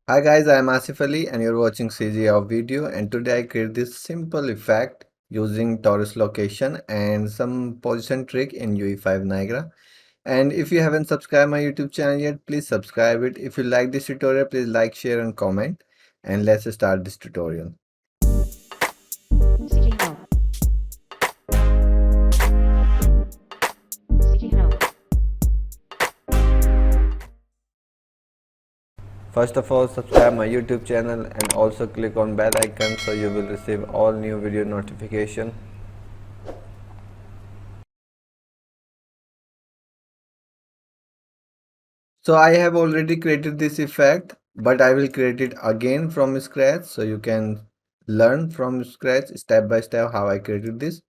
Hi guys, I am Asif Ali and you're watching CGHOW video, and today I create this simple effect using Torus location and some position trick in UE5 Niagara. And if you haven't subscribed my YouTube channel yet, please subscribe it. If you like this tutorial, please like, share and comment, and let's start this tutorial. CGHOW. CGHOW. First of all, subscribe my YouTube channel and also click on bell icon so you will receive all new video notification. So I have already created this effect, but I will create it again from scratch so you can learn from scratch step by step how I created this.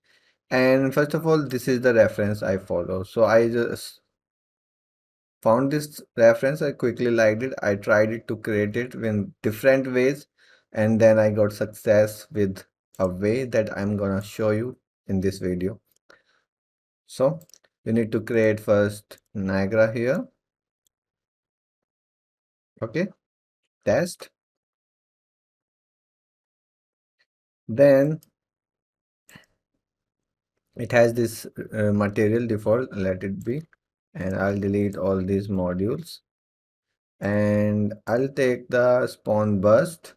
And first of all, this is the reference I follow. So I just found this reference, I quickly liked it. I tried it to create it in different ways, and then I got success with a way that I'm gonna show you in this video. So you need to create first Niagara here. Okay, test. Then it has this material default, let it be, and I'll delete all these modules, and I'll take the spawn burst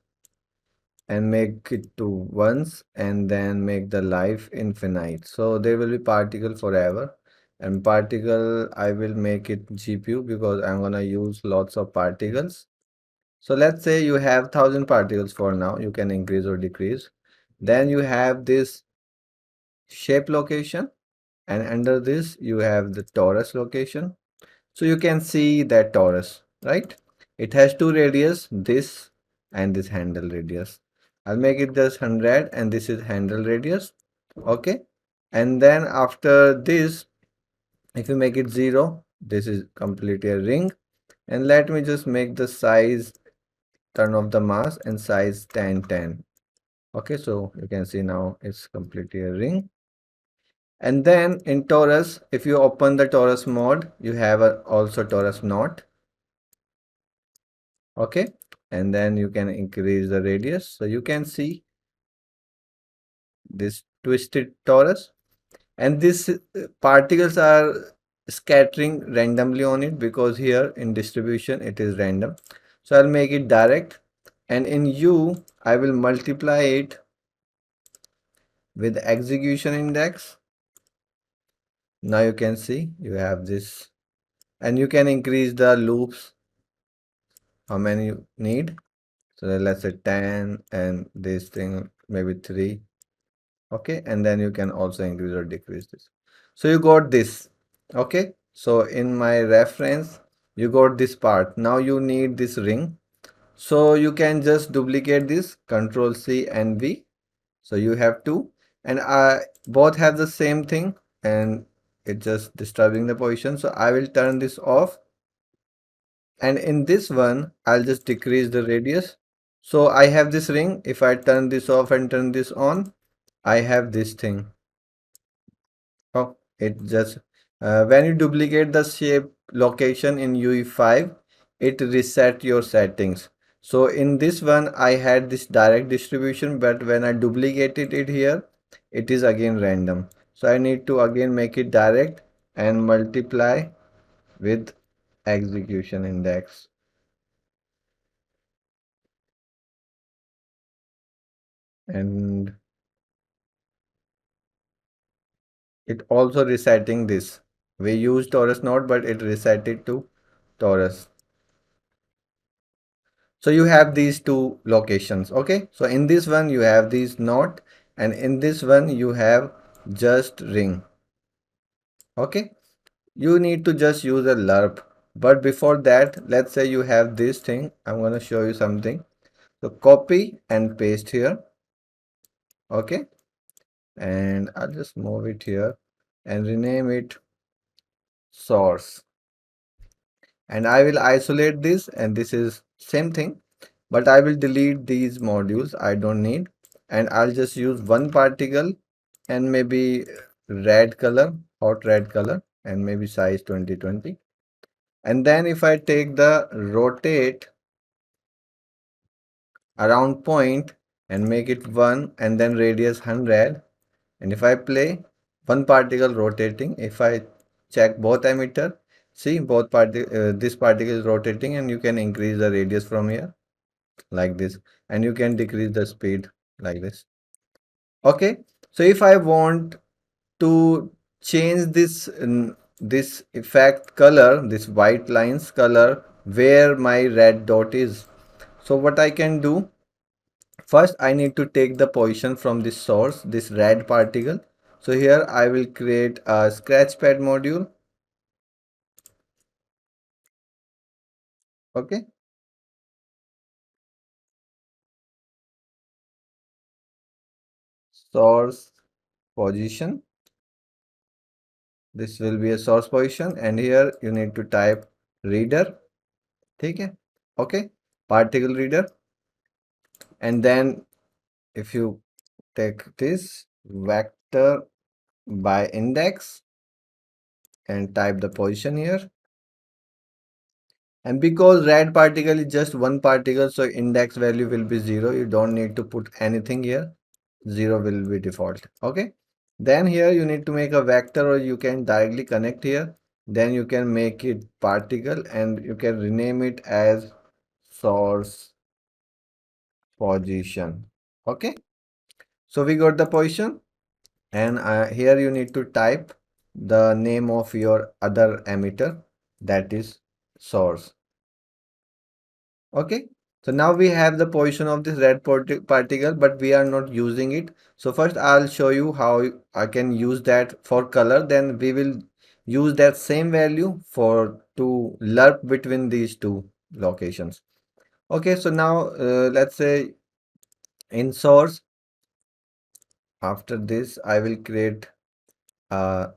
and make it to once, and then make the life infinite, so there will be particle forever. And particle, I will make it GPU because I'm gonna use lots of particles. So let's say you have 1000 particles for now, you can increase or decrease. Then you have this shape location, and under this you have the torus location. So you can see that torus, right? It has two radius, this and this handle radius. I'll make it just 100, and this is handle radius. Okay, and then after this, if you make it 0, this is completely a ring. And let me just make the size, turn off the mask, and size 1010. Okay, so you can see now it's completely a ring. And then in torus, if you open the torus mode, you have also torus knot. Okay, and then you can increase the radius, so you can see this twisted torus, and these particles are scattering randomly on it because here in distribution it is random. So I'll make it direct, and in U I will multiply it with execution index. Now you can see you have this, and you can increase the loops how many you need. So let's say 10, and this thing maybe 3. Okay, and then you can also increase or decrease this. So you got this. Okay, so in my reference you got this part. Now you need this ring, so you can just duplicate this, Control C and V. So you have two, and I both have the same thing, and it's just disturbing the position, so I will turn this off. And in this one I'll just decrease the radius. So I have this ring. If I turn this off and turn this on, I have this thing. Oh, it just when you duplicate the shape location in UE5, it reset your settings. So in this one I had this direct distribution, but when I duplicated it here, it is again random. So I need to again make it direct and multiply with execution index. And it also resetting this. We use torus node, but it reset it to torus. So you have these two locations. Okay, so in this one you have these knot, and in this one you have just ring. Okay, you need to just use a lerp, but before that, let's say you have this thing. I'm going to show you something. So copy and paste here. Okay, and I'll just move it here and rename it source. And I will isolate this, and this is same thing, but I will delete these modules I don't need, and I'll just use one particle and maybe red color, hot red color, and maybe size 2020. And then if I take the rotate around point and make it 1 and then radius 100. And if I play one particle rotating, if I check both emitter, see both this particle is rotating, and you can increase the radius from here like this, and you can decrease the speed like this. Okay, so if I want to change this effect color, this white lines color, where my red dot is, so what I can do, first I need to take the position from this source, this red particle. So here I will create a scratchpad module. Okay, source position, this will be a source position, and here you need to type reader. Okay, okay, particle reader. And then if you take this vector by index and type the position here, and because red particle is just one particle, so index value will be 0. You don't need to put anything here, 0 will be default. Okay, then here you need to make a vector, or you can directly connect here. Then you can make it particle and you can rename it as source position. Okay, so we got the position, and here you need to type the name of your other emitter, that is source. Okay, so now we have the position of this red particle, but we are not using it. So first I'll show you how I can use that for color, then we will use that same value for to lerp between these two locations. Okay, so now let's say in source, after this I will create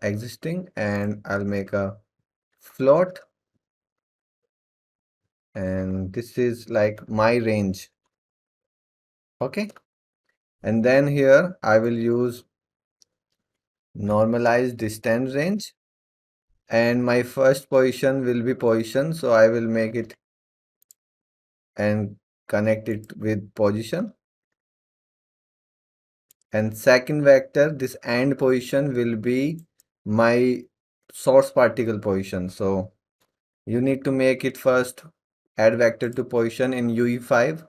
existing, and I'll make a float, and this is like my range. Okay, and then here I will use normalized distance range, and my first position will be position, so I will make it and connect it with position, and second vector, this end position, will be my source particle position. So you need to make it first, add vector to position in UE5.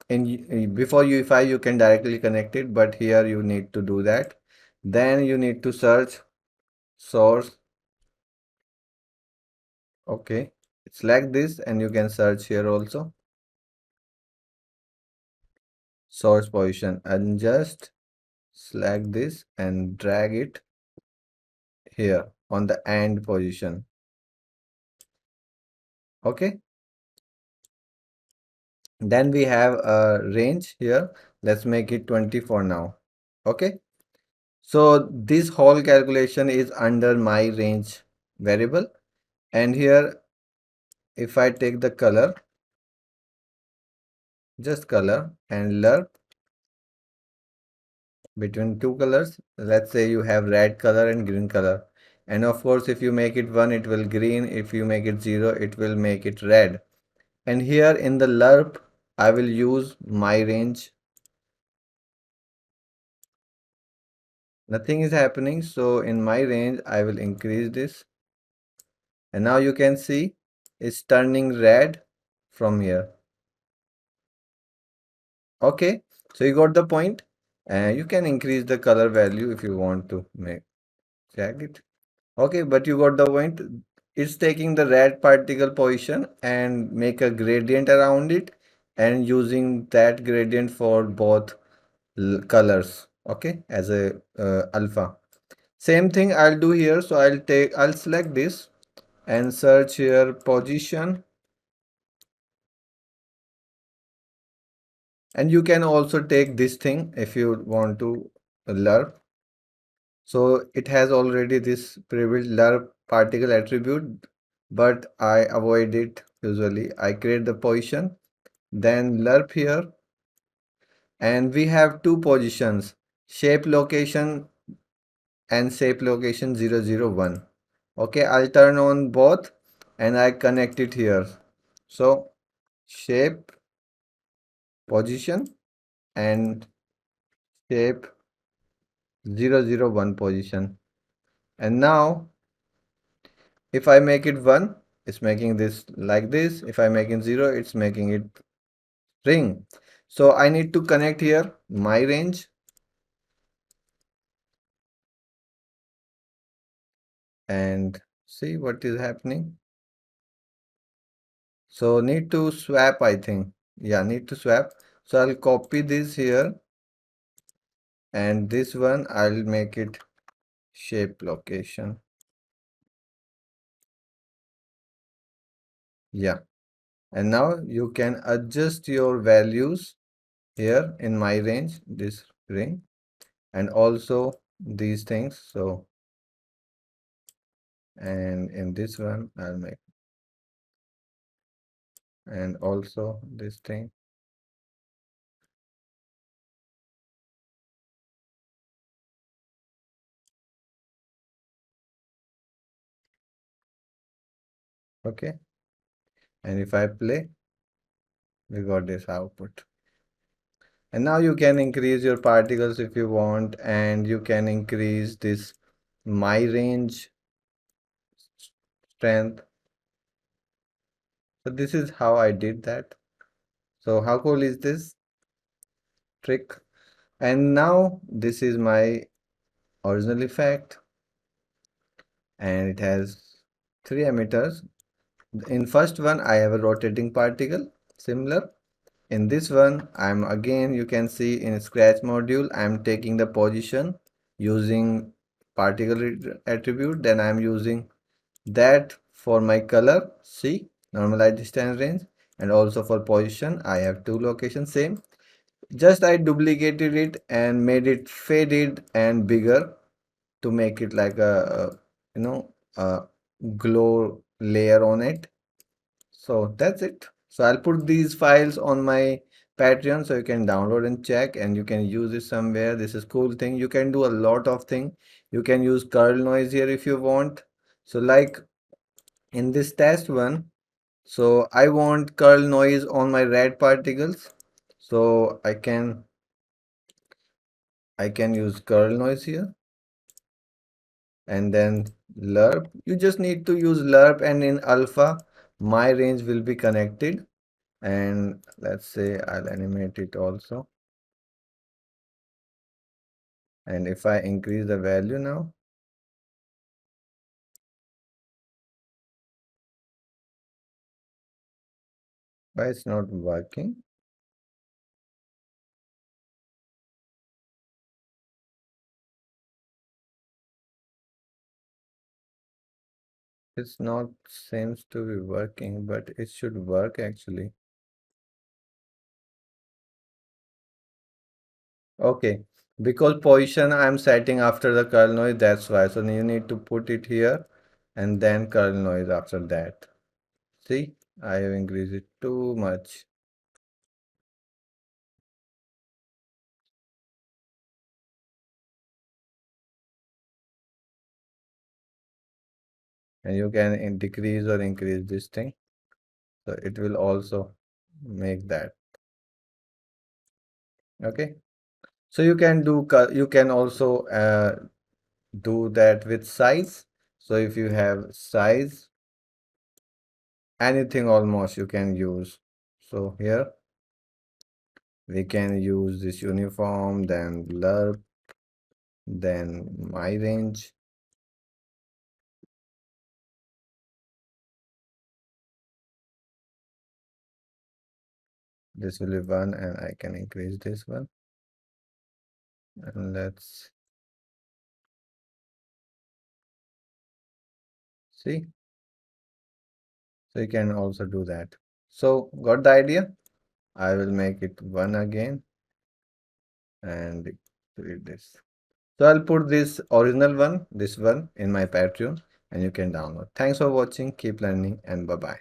Before UE5 you can directly connect it, but here you need to do that. Then you need to search source. Okay, it's like this, and you can search here also source position, and just select this and drag it here on the end position. Okay, then we have a range here. Let's make it 20 for now. Okay, so this whole calculation is under my range variable, and here if I take the color, just color, and lerp between two colors, let's say you have red color and green color, and of course if you make it 1 it will green, if you make it 0 it will make it red. And here in the lerp I will use my range. Nothing is happening, so in my range I will increase this, and now you can see it's turning red from here. Okay, so you got the point, and you can increase the color value if you want to make check it. Okay, but you got the point. It's taking the red particle position and make a gradient around it, and using that gradient for both colors. Okay, as a alpha. Same thing I'll do here. So I'll select this and search here position, and you can also take this thing if you want to lerp. So it has already this pre-built lerp particle attribute, but I avoid it usually. I create the position, then lerp here, and we have two positions, shape location and shape location 001. Okay, I'll turn on both and I connect it here. So shape position and shape 001 position. And now if I make it 1, it's making this like this. If I make it 0, it's making it ring. So I need to connect here my range and see what is happening. So need to swap, I think. Yeah, need to swap. So I'll copy this here and this one I'll make it shape location. Yeah. And now you can adjust your values here in my range, this ring, and also these things. So, and in this one, I'll make, and also this thing. Okay. And if I play, we got this output. And now you can increase your particles if you want, and you can increase this my range strength. So this is how I did that. So how cool is this trick? And now this is my original effect, and it has 3 emitters. In first one, I have a rotating particle, similar. In this one, I'm again, you can see in scratch module, I'm taking the position using particle attribute. Then I'm using that for my color, see, normalized distance range, and also for position, I have two locations, same. Just I duplicated it and made it faded and bigger to make it like a glow layer on it. So that's it. So I'll put these files on my Patreon so you can download and check, and you can use it somewhere. This is cool thing. You can do a lot of thing. You can use curl noise here if you want. So like in this test one, so I want curl noise on my red particles. So I can use curl noise here, and then Lerp. You just need to use Lerp, and in alpha, my range will be connected. And let's say I'll animate it also. And if I increase the value now, why it's not working? It's not seems to be working, but it should work actually. Okay, because position I'm setting after the curl noise, that's why. So you need to put it here and then curl noise after that. See, I have increased it too much. And you can decrease or increase this thing. So it will also make that. Okay. So you can do, you can also do that with size. So if you have size, anything almost you can use. So here we can use this uniform, then Lerp, then my range. This will be one, and I can increase this one. And let's see. So you can also do that. So got the idea? I will make it one again and read this. So I'll put this original one, this one in my Patreon, and you can download. Thanks for watching. Keep learning, and bye bye.